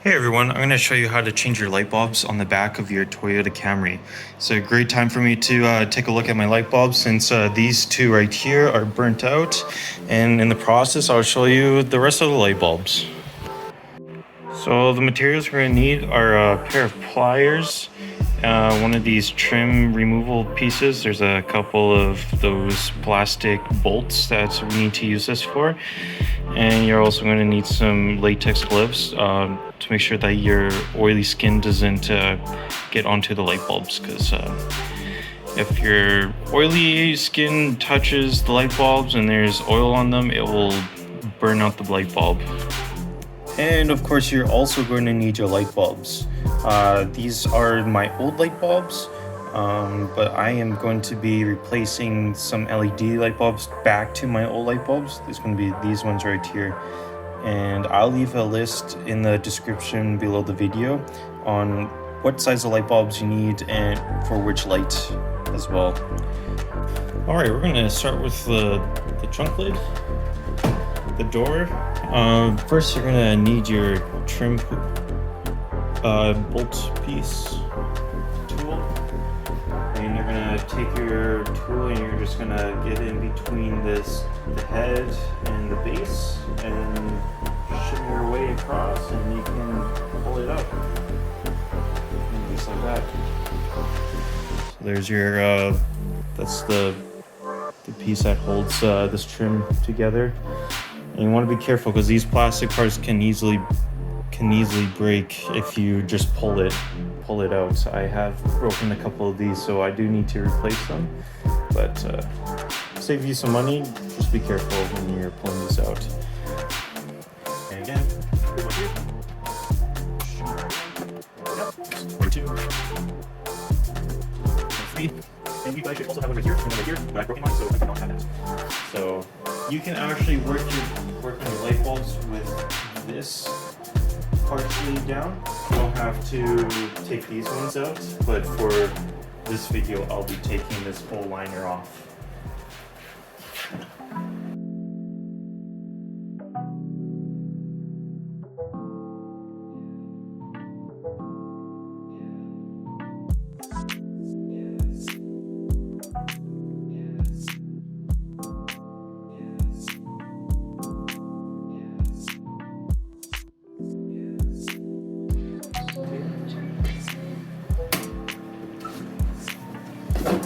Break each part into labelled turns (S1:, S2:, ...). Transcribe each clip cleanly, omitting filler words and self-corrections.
S1: Hey everyone, I'm going to show you how to change your light bulbs on the back of your Toyota Camry. It's a great time for me to take a look at my light bulbs since these two right here are burnt out, and in the process I'll show you the rest of the light bulbs. So the materials we're going to need are a pair of pliers, one of these trim removal pieces. There's a couple of those plastic bolts that we need to use this for. And you're also going to need some latex gloves to make sure that your oily skin doesn't get onto the light bulbs, because if your oily skin touches the light bulbs and there's oil on them, it will burn out the light bulb. And of course, you're also going to need your light bulbs. These are my old light bulbs. But I am going to be replacing some LED light bulbs back to my old light bulbs. There's going to be these ones right here. And I'll leave a list in the description below the video on what size of light bulbs you need and for which light as well. Alright, we're going to start with the trunk lid, the door. First you're going to need your trim bolt piece tool. And you're gonna take your tool and you're just gonna get in between the head and the base and shimmy your way across, and you can pull it up. And just like that. So there's your that's the piece that holds this trim together. And you want to be careful because these plastic parts can easily break if you just pull it out. I have broken a couple of these, so I do need to replace them, but save you some money. Just be careful when you're pulling these out. And again, number 2, and you guys should also have one right here and one right here, but I've broken mine, so I don't have that. So you can actually work on your light bulbs with this partially down. You don't have to take these ones out, but for this video I'll be taking this whole liner off.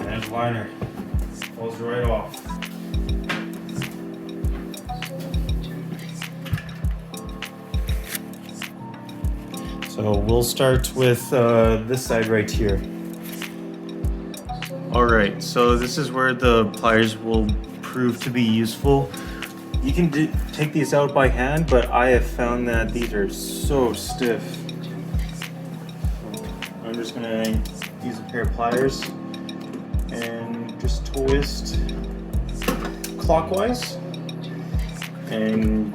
S1: And the liner falls right off. So we'll start with this side right here. Alright, so this is where the pliers will prove to be useful. You can take these out by hand, but I have found that these are so stiff. I'm just gonna use a pair of pliers and just twist clockwise, and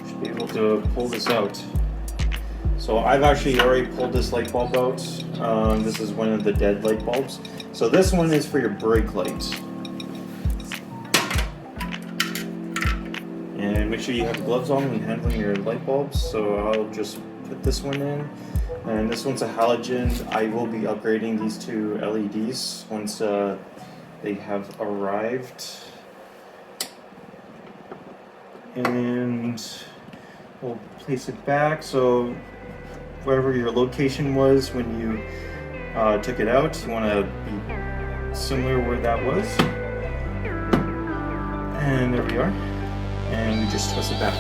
S1: should be able to pull this out. So I've actually already pulled this light bulb out. This is one of the dead light bulbs. So this one is for your brake light. And make sure you have gloves on when handling your light bulbs. So I'll just put this one in. And this one's a halogen. I will be upgrading these to LEDs once they have arrived. And we'll place it back so wherever your location was when you took it out, you want to be similar where that was. And there we are. And we just twist it back.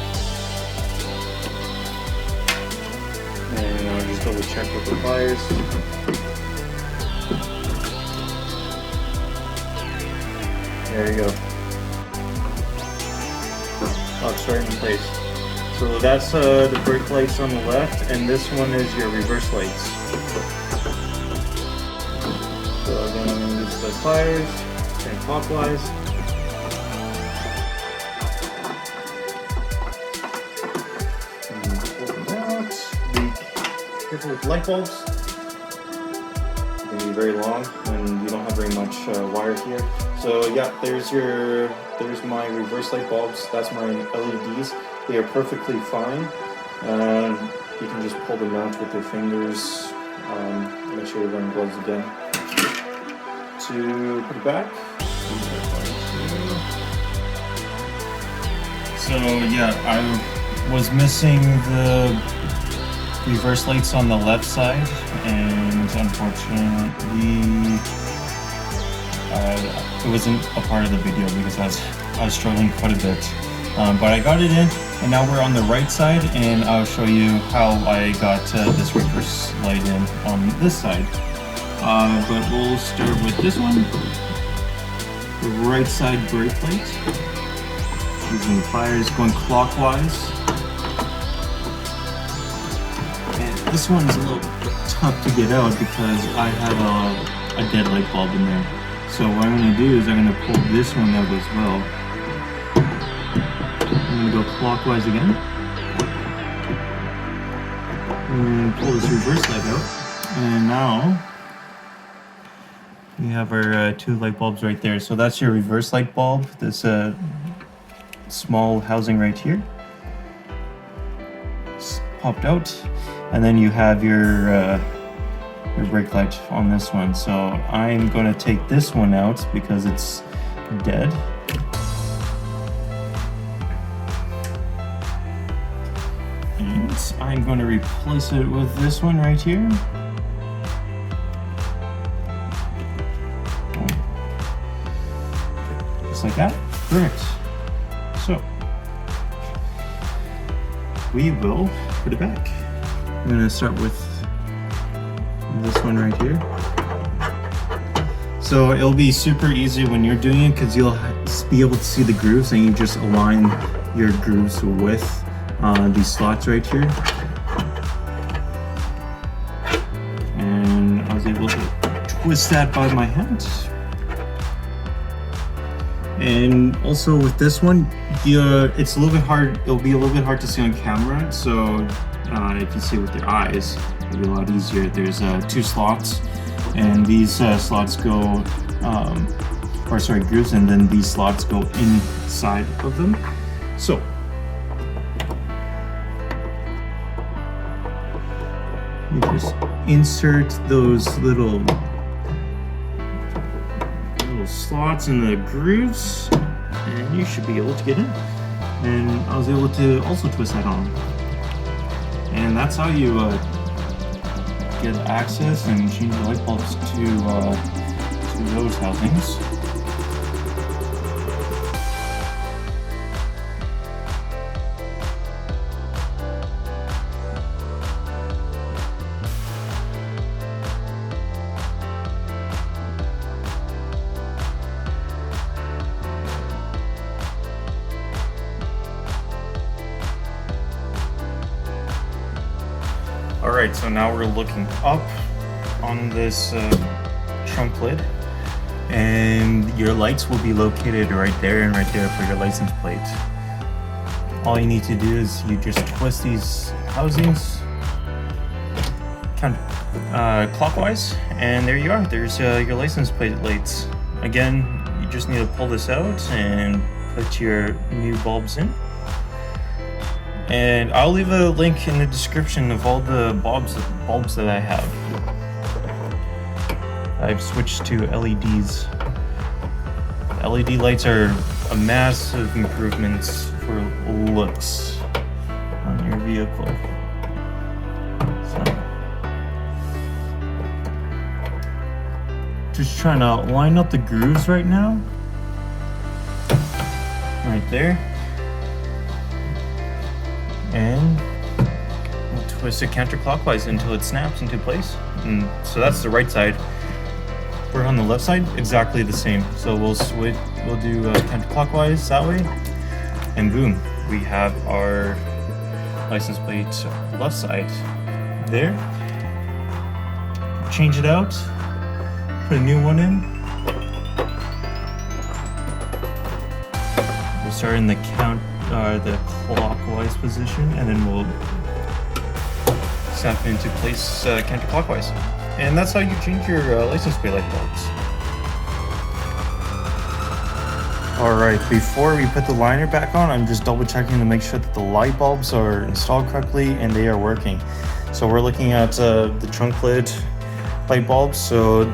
S1: And I'll just double check with the pliers. There you go. Oh, it's right in place. So that's the brake lights on the left, and this one is your reverse lights. So again, I'm going to use the pliers and clockwise. Careful with light bulbs. They're going to be very long when you don't have very much wire here. So yeah, there's my reverse light bulbs. That's my LEDs. they are perfectly fine. You can just pull them out with your fingers. Make sure you're wearing gloves again. To put it back. So yeah, I was missing the reverse lights on the left side, and unfortunately it wasn't a part of the video because I was struggling quite a bit. But I got it in, and now we're on the right side, and I'll show you how I got this reverse light in on this side. But we'll start with this one, the right side brake plate. Using pliers, going clockwise. And this one's a little tough to get out because I have a dead light bulb in there. So what I'm going to do is I'm going to pull this one out as well. I'm going to go clockwise again. And pull this reverse light out. And now we have our two light bulbs right there. So that's your reverse light bulb. This small housing right here. It's popped out. And then you have your brake light on this one. So I'm going to take this one out because it's dead. And I'm going to replace it with this one right here. Just like that. Perfect. So we will put it back. I'm going to start with this one right here. So it'll be super easy when you're doing it because you'll be able to see the grooves, and you just align your grooves with these slots right here. And I was able to twist that by my hand. And also with this one, it's a little bit hard. It'll be a little bit hard to see on camera. So if you see with your eyes, it'll be a lot easier. There's two slots, and these slots go, grooves, and then these slots go inside of them. So you just insert those little slots in the grooves, and you should be able to get in. And I was able to also twist that on. And that's how you get access and change the light bulbs to those housings. Alright, so now we're looking up on this trunk lid, and your lights will be located right there and right there for your license plate. All you need to do is you just twist these housings clockwise, and there you are. There's your license plate lights. Again, you just need to pull this out and put your new bulbs in. And I'll leave a link in the description of all the bulbs that I have. I've switched to LEDs. LED lights are a massive improvement for looks on your vehicle. So, just trying to line up the grooves right now. Right there. And we'll twist it counterclockwise until it snaps into place. And so that's the right side. We're on the left side, exactly the same. So we'll switch. We'll do counterclockwise that way, and boom, we have our license plate left side there. Change it out. Put a new one in. We'll start in the clockwise position, and then we'll snap into place counterclockwise. And that's how you change your license plate light bulbs. All right, before we put the liner back on, I'm just double checking to make sure that the light bulbs are installed correctly and they are working. So we're looking at the trunk lid light bulbs. So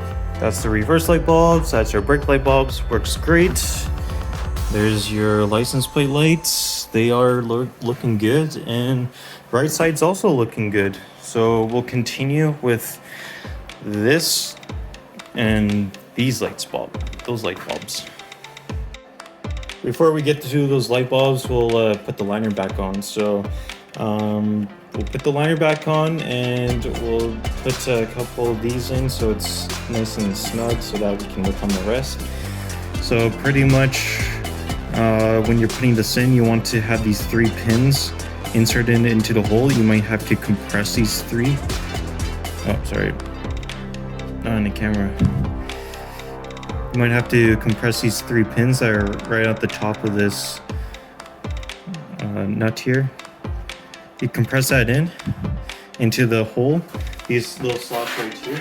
S1: that's the reverse light bulbs, that's your brake light bulbs, works great. There's your license plate lights. They are looking good, and right side's also looking good. So we'll continue with this and these light bulbs. Before we get to those light bulbs, we'll put the liner back on. So we'll put the liner back on, and we'll put a couple of these in so it's nice and snug so that we can work on the rest. So pretty much when you're putting this in, you want to have these 3 pins inserted into the hole. You might have to compress these 3. Oh, sorry. Not on the camera. You might have to compress these 3 pins that are right at the top of this nut here. You compress that into the hole, these little slots right here.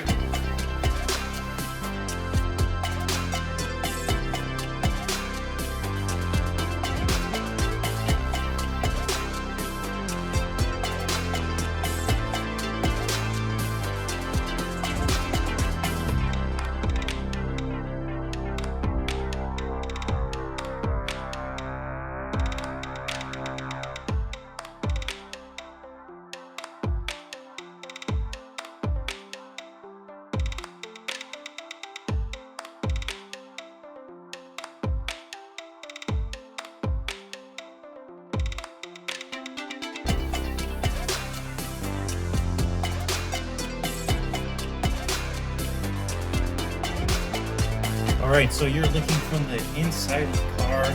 S1: Alright, so you're looking from the inside of the car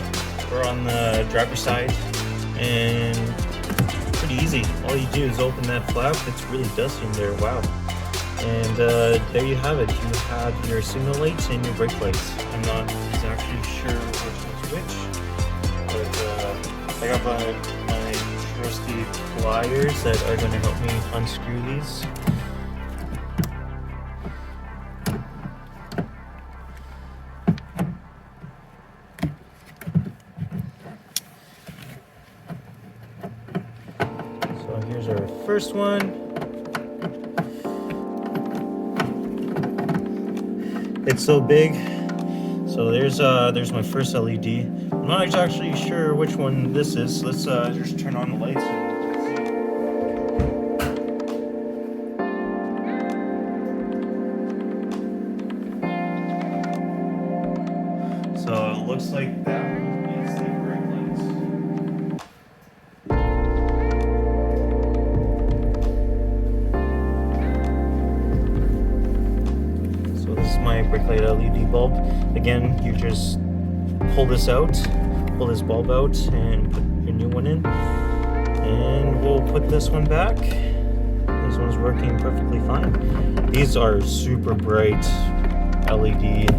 S1: or on the driver's side, and pretty easy. All you do is open that flap. It's really dusty in there, wow. And there you have it. You have your signal lights and your brake lights. I'm not exactly sure which one's which, but I got my trusty pliers that are going to help me unscrew these. Here's our first one. It's so big. So there's my first LED. I'm not actually sure which one this is. Let's just turn on the lights and see. So it looks like that one is the brake lights. My brake light LED bulb. Again, you just pull this bulb out and put your new one in, and we'll put this one back. This one's working perfectly fine. These are super bright LED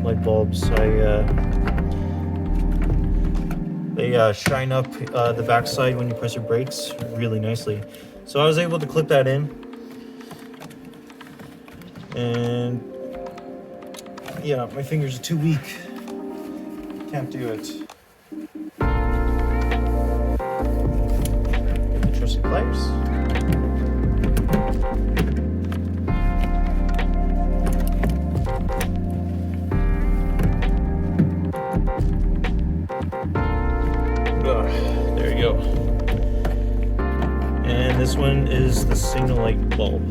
S1: light bulbs. They shine up the backside when you press your brakes really nicely. So I was able to clip that in. And yeah, my fingers are too weak. Can't do it. Get the trusty pliers. There you go. And this one is the signal light bulb.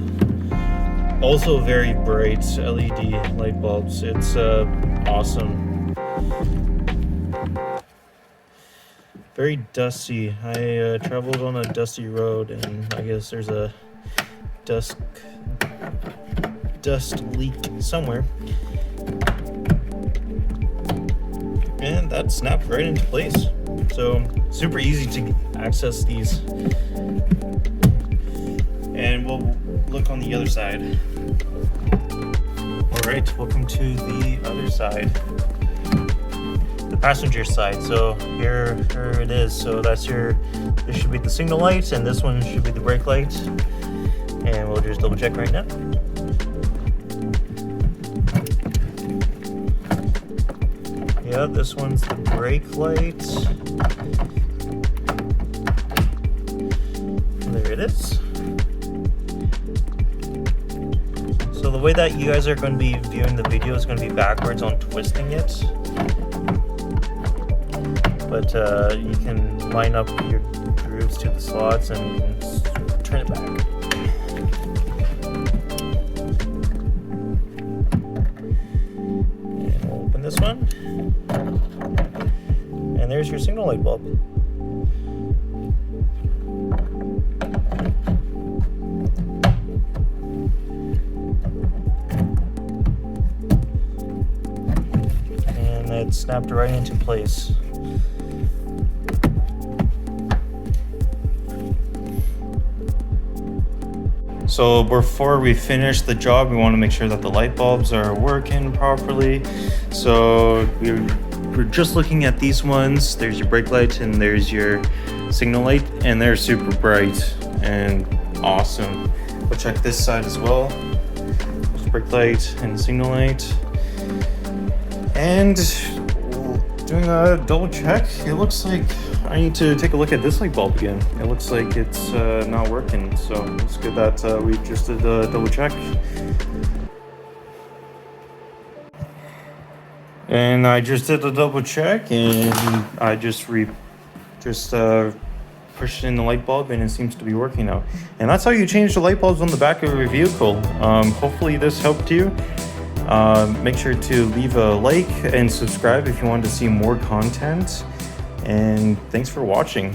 S1: Also very bright LED light bulbs. It's awesome. Very dusty. I traveled on a dusty road, and I guess there's a dust leak somewhere. And that snapped right into place. So super easy to access these. And we'll look on the other side. Alright, welcome to the other side, the passenger side. So here it is. So this should be the signal light, and this one should be the brake light. And we'll just double check right now. Yeah, this one's the brake light. There it is. So the way that you guys are going to be viewing the video is going to be backwards on twisting it. But you can line up your grooves to the slots and you can turn it back. And we'll open this one. And there's your signal light bulb. And it snapped right into place. So before we finish the job, we want to make sure that the light bulbs are working properly. So we're just looking at these ones. There's your brake light and there's your signal light, and they're super bright and awesome. We'll check this side as well. There's brake light and signal light. And doing a double check, it looks like I need to take a look at this light bulb again. It looks like it's not working, so it's good that we just did a double check. And I just did a double check, and I just pushed in the light bulb, and it seems to be working now. And that's how you change the light bulbs on the back of your vehicle. Hopefully this helped you. Make sure to leave a like and subscribe if you want to see more content. And thanks for watching.